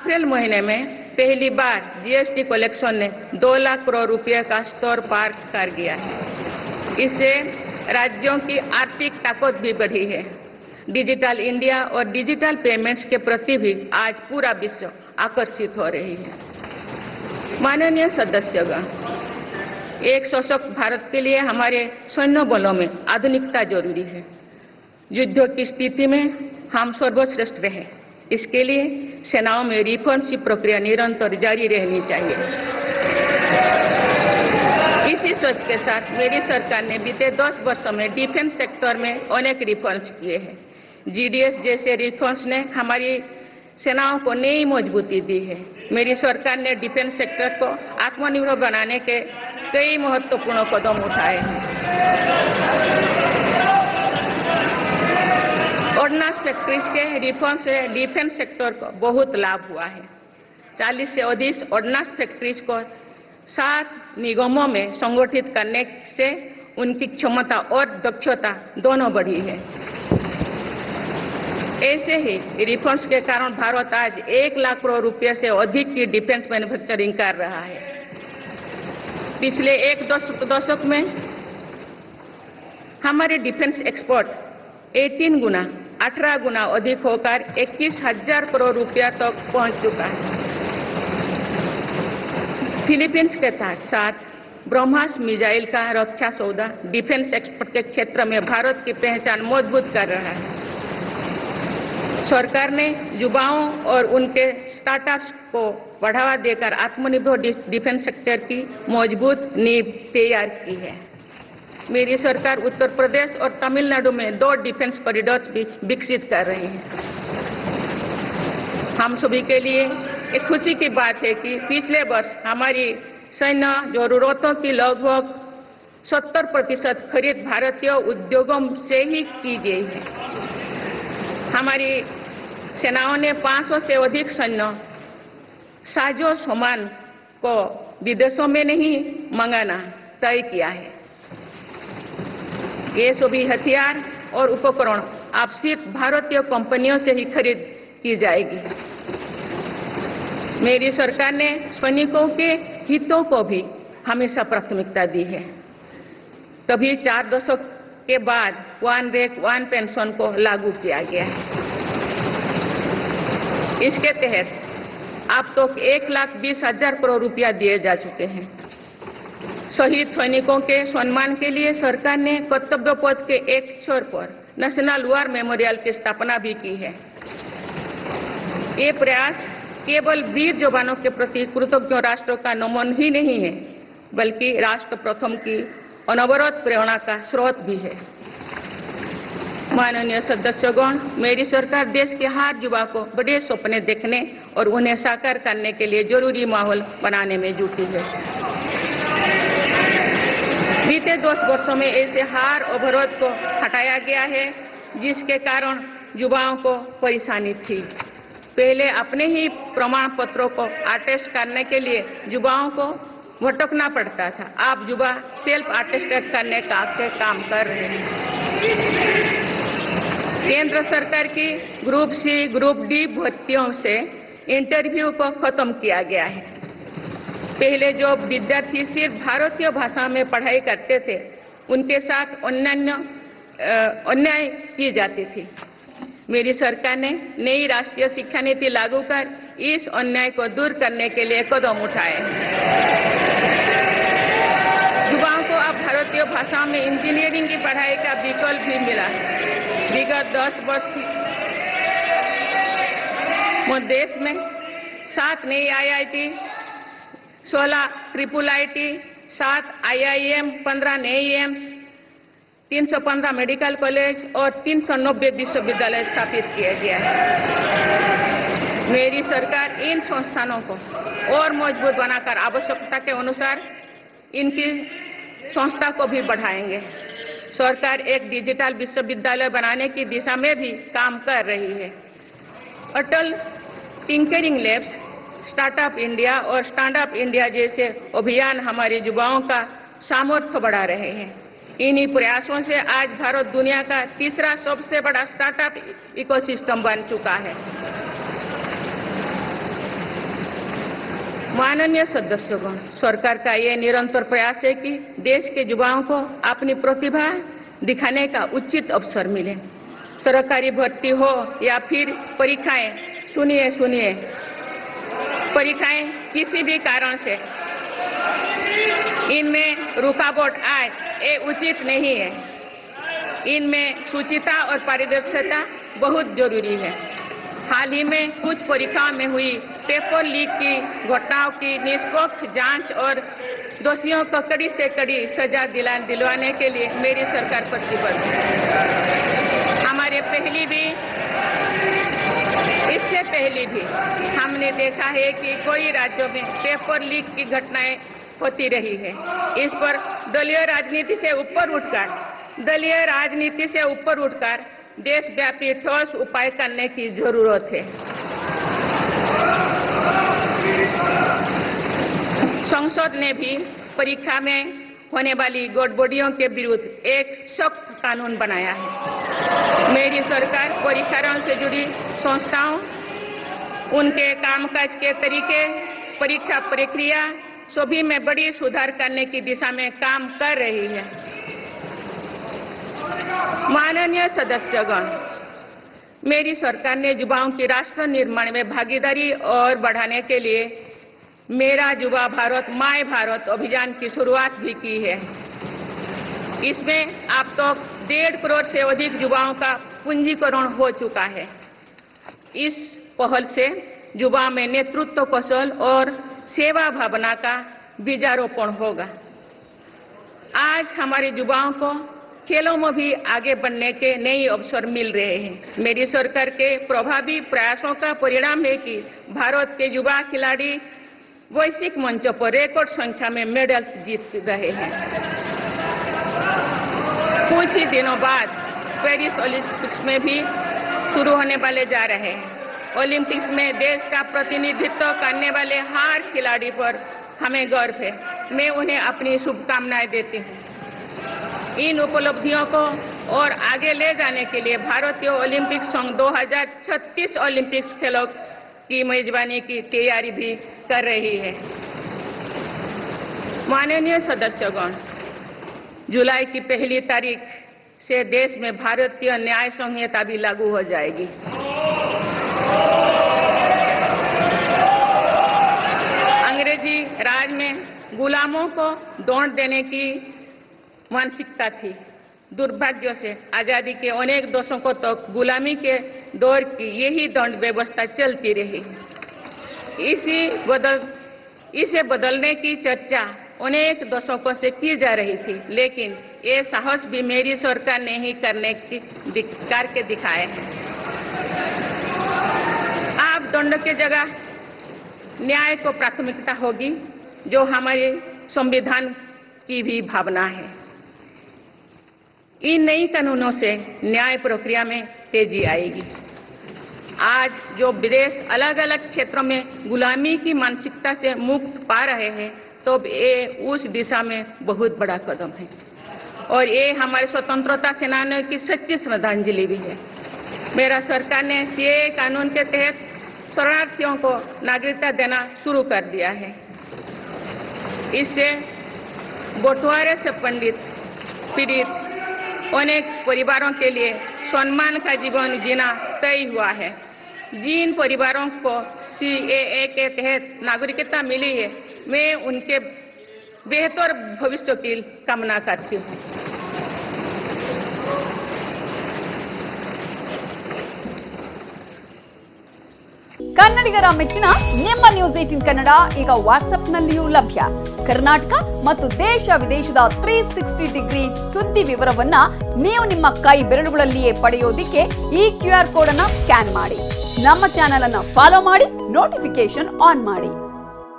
अप्रैल महीने में पहली बार जीएसटी कलेक्शन ने 2 लाख करोड़ रुपए का स्तर पार कर गया है। इससे राज्यों की आर्थिक ताकत भी बढ़ी है। डिजिटल इंडिया और डिजिटल पेमेंट्स के प्रति भी आज पूरा विश्व आकर्षित हो रही है। माननीय सदस्यगण, एक सशक्त भारत के लिए हमारे सैन्य बलों में आधुनिकता जरूरी है। युद्ध की स्थिति में हम सर्वश्रेष्ठ रहे, इसके लिए सेनाओं में रिफॉर्म्स की प्रक्रिया निरंतर जारी रहनी चाहिए। इसी सोच के साथ मेरी सरकार ने बीते 10 वर्षों में डिफेंस सेक्टर में अनेक रिफॉर्म्स किए हैं। जीडीएस जैसे रिफॉर्म्स ने हमारी सेनाओं को नई मजबूती दी है। मेरी सरकार ने डिफेंस सेक्टर को आत्मनिर्भर बनाने के कई महत्वपूर्ण कदम उठाए हैं। ऑर्डिनेंस फैक्ट्रीज के रिफॉर्म से डिफेंस सेक्टर को बहुत लाभ हुआ है। 40 से अधिक ऑर्डिनेंस फैक्ट्रीज को 7 निगमों में संगठित करने से उनकी क्षमता और दक्षता दोनों बढ़ी है। ऐसे ही रिफॉर्म्स के कारण भारत आज 1 लाख करोड़ रुपए से अधिक की डिफेंस मैन्युफैक्चरिंग कर रहा है। पिछले एक दशक में हमारे डिफेंस एक्सपोर्ट 18 गुना अधिक होकर 21,000 करोड़ रुपया तक पहुंच चुका है। फिलीपींस के साथ ब्रह्मास मिसाइल का रक्षा सौदा डिफेंस एक्सपोर्ट के क्षेत्र में भारत की पहचान मजबूत कर रहा है। सरकार ने युवाओं और उनके स्टार्टअप्स को बढ़ावा देकर आत्मनिर्भर डिफेंस सेक्टर की मजबूत नींव तैयार की है। मेरी सरकार उत्तर प्रदेश और तमिलनाडु में 2 डिफेंस कॉरिडोर्स भी विकसित कर रही है। हम सभी के लिए एक खुशी की बात है कि पिछले वर्ष हमारी सैन्य जरूरतों की लगभग 70% खरीद भारतीय उद्योगों से ही की गई है। हमारी सेनाओं ने 500 से अधिक सैन्य साजो सामान को विदेशों में नहीं मंगाना तय किया है। ये सभी हथियार और उपकरण अब सिर्फ भारतीय कंपनियों से ही खरीद की जाएगी। मेरी सरकार ने सैनिकों के हितों को भी हमेशा प्राथमिकता दी है। तभी 4 दशक के बाद 1 रैंक 1 पेंशन को लागू किया गया है। इसके तहत अब तक 1,20,000 करोड़ रुपया दिए जा चुके हैं। शहीद सैनिकों के सम्मान के लिए सरकार ने कर्तव्य पथ के एक छोर पर नेशनल वॉर मेमोरियल की स्थापना भी की है। ये प्रयास केवल वीर जवानों के प्रति कृतज्ञ राष्ट्र का नमन ही नहीं है, बल्कि राष्ट्र प्रथम की अनवरत प्रेरणा का स्रोत भी है। माननीय सदस्यगण, मेरी सरकार देश के हर युवा को बड़े सपने देखने और उन्हें साकार करने के लिए जरूरी माहौल बनाने में जुटी है। बीते 10 वर्षों में ऐसे हर अवरोध को हटाया गया है जिसके कारण युवाओं को परेशानी थी। पहले अपने ही प्रमाण पत्रों को अटेस्ट करने के लिए युवाओं को भटकना पड़ता था। अब युवा सेल्फ अटेस्टेड करने का काम कर रहे हैं। केंद्र सरकार की ग्रुप सी, ग्रुप डी भर्तियों से इंटरव्यू को खत्म किया गया है। पहले जो विद्यार्थी सिर्फ भारतीय भाषा में पढ़ाई करते थे, उनके साथ अन्याय की जाती थी। मेरी सरकार ने नई राष्ट्रीय शिक्षा नीति लागू कर इस अन्याय को दूर करने के लिए कदम उठाए। युवाओं को अब भारतीय भाषा में इंजीनियरिंग की पढ़ाई का विकल्प भी मिला है। विगत 10 वर्ष में देश में 7 नई IIT, 16 ट्रिपल IIT, 7 IIM, 15 नए एम्स, 315 मेडिकल कॉलेज और 390 विश्वविद्यालय स्थापित किया गया है। मेरी सरकार इन संस्थानों को और मजबूत बनाकर आवश्यकता के अनुसार इनकी संस्था को भी बढ़ाएंगे। सरकार एक डिजिटल विश्वविद्यालय बनाने की दिशा में भी काम कर रही है। अटल टिंकरिंग लैब्स, स्टार्टअप इंडिया और स्टैंड अप इंडिया जैसे अभियान हमारे युवाओं का सामर्थ्य बढ़ा रहे हैं। इन्हीं प्रयासों से आज भारत दुनिया का तीसरा सबसे बड़ा स्टार्टअप इकोसिस्टम बन चुका है। माननीय सदस्यगण, सरकार का ये निरंतर प्रयास है कि देश के युवाओं को अपनी प्रतिभा दिखाने का उचित अवसर मिले। सरकारी भर्ती हो या फिर परीक्षाएं, सुनिए, परीक्षाएं किसी भी कारण से इनमें रुकावट आए, ये उचित नहीं है। इनमें शुचिता और पारदर्शिता बहुत जरूरी है। हाल ही में कुछ परीक्षाओं में हुई पेपर लीक की घटनाओं की निष्पक्ष जांच और दोषियों को कड़ी से कड़ी सजा दिलवाने के लिए मेरी सरकार प्रतिबद्ध है। हमारे इससे पहले भी हमने देखा है कि कई राज्यों में पेपर लीक की घटनाएं होती रही है। इस पर दलीय राजनीति से ऊपर उठकर देशव्यापी ठोस उपाय करने की जरूरत है। संसद ने भी परीक्षा में होने वाली गड़बड़ियों के विरुद्ध एक सख्त कानून बनाया है। मेरी सरकार परीक्षाओं से जुड़ी संस्थाओं, उनके कामकाज के तरीके, परीक्षा प्रक्रिया सभी में बड़ी सुधार करने की दिशा में काम कर रही है। माननीय सदस्यगण, मेरी सरकार ने युवाओं की राष्ट्र निर्माण में भागीदारी और बढ़ाने के लिए मेरा युवा भारत माय भारत अभियान की शुरुआत भी की है। इसमें अब तक 1.5 करोड़ से अधिक युवाओं का पंजीकरण हो चुका है। इस पहल से युवाओं में नेतृत्व कौशल और सेवा भावना का बीजारोपण होगा। आज हमारे युवाओं को खेलों में भी आगे बढ़ने के नए अवसर मिल रहे हैं। मेरी सरकार के प्रभावी प्रयासों का परिणाम है कि भारत के युवा खिलाड़ी वैश्विक मंचों पर रिकॉर्ड संख्या में मेडल्स जीत रहे हैं। कुछ ही दिनों बाद पेरिस ओलंपिक्स में भी शुरू होने वाले जा रहे हैं। ओलंपिक्स में देश का प्रतिनिधित्व करने वाले हर खिलाड़ी पर हमें गर्व है। मैं उन्हें अपनी शुभकामनाएं देती हूँ। इन उपलब्धियों को और आगे ले जाने के लिए भारतीय ओलंपिक संघ 2036 ओलंपिक्स खेलों की मेजबानी की तैयारी भी कर रही है। माननीय सदस्यगण, जुलाई की 1 तारीख से देश में भारतीय न्याय संहिता भी लागू हो जाएगी। अंग्रेजी राज में गुलामों को दौड़ देने की मानसिकता थी। दुर्भाग्य से आजादी के अनेक दशकों तक गुलामी के दौर की यही दंड व्यवस्था चलती रही। इसे बदलने की चर्चा अनेक दशकों से की जा रही थी, लेकिन ये साहस भी मेरी सरकार ने ही करके दिखाए हैं। अब दंड के जगह न्याय को प्राथमिकता होगी, जो हमारे संविधान की भी भावना है। इन नई कानूनों से न्याय प्रक्रिया में तेजी आएगी। आज जो विदेश अलग अलग क्षेत्रों में गुलामी की मानसिकता से मुक्त पा रहे हैं, तो ये उस दिशा में बहुत बड़ा कदम है और ये हमारे स्वतंत्रता सेनानियों की सच्ची श्रद्धांजलि भी है। मेरा सरकार ने सीएए कानून के तहत शरणार्थियों को नागरिकता देना शुरू कर दिया है। इससे बंटवारे से पीड़ित अनेक परिवारों के लिए सम्मान का जीवन जीना तय हुआ है। जिन परिवारों को सीएए के तहत नागरिकता मिली है, मैं उनके बेहतर भविष्य की कामना करती हूँ। ಕನ್ನಡಿಗರ ಮೆಚ್ಚಿನ ನಿಮ್ಮ ನ್ಯೂಸ್ 18 ಕನ್ನಡ ಈಗ ವಾಟ್ಸ್ಆಪ್ನಲ್ಲಿಯೂ ಲಭ್ಯ. ಕರ್ನಾಟಕ ಮತ್ತು ದೇಶ ವಿದೇಶದ 360 ಡಿಗ್ರಿ ಸುದ್ದಿ ವಿವರವನ್ನ ನೀವು ನಿಮ್ಮ ಕೈ ಬೆರಳುಗಳಲ್ಲಿಯೇ ಪಡೆಯೋದಿಕ್ಕೆ ಈ QR ಕೋಡ್ ಅನ್ನು ಸ್ಕ್ಯಾನ್ ಮಾಡಿ. ನಮ್ಮ ಚಾನೆಲ್ ಅನ್ನು ಫಾಲೋ ಮಾಡಿ, ನೋಟಿಫಿಕೇಶನ್ ಆನ್ ಮಾಡಿ.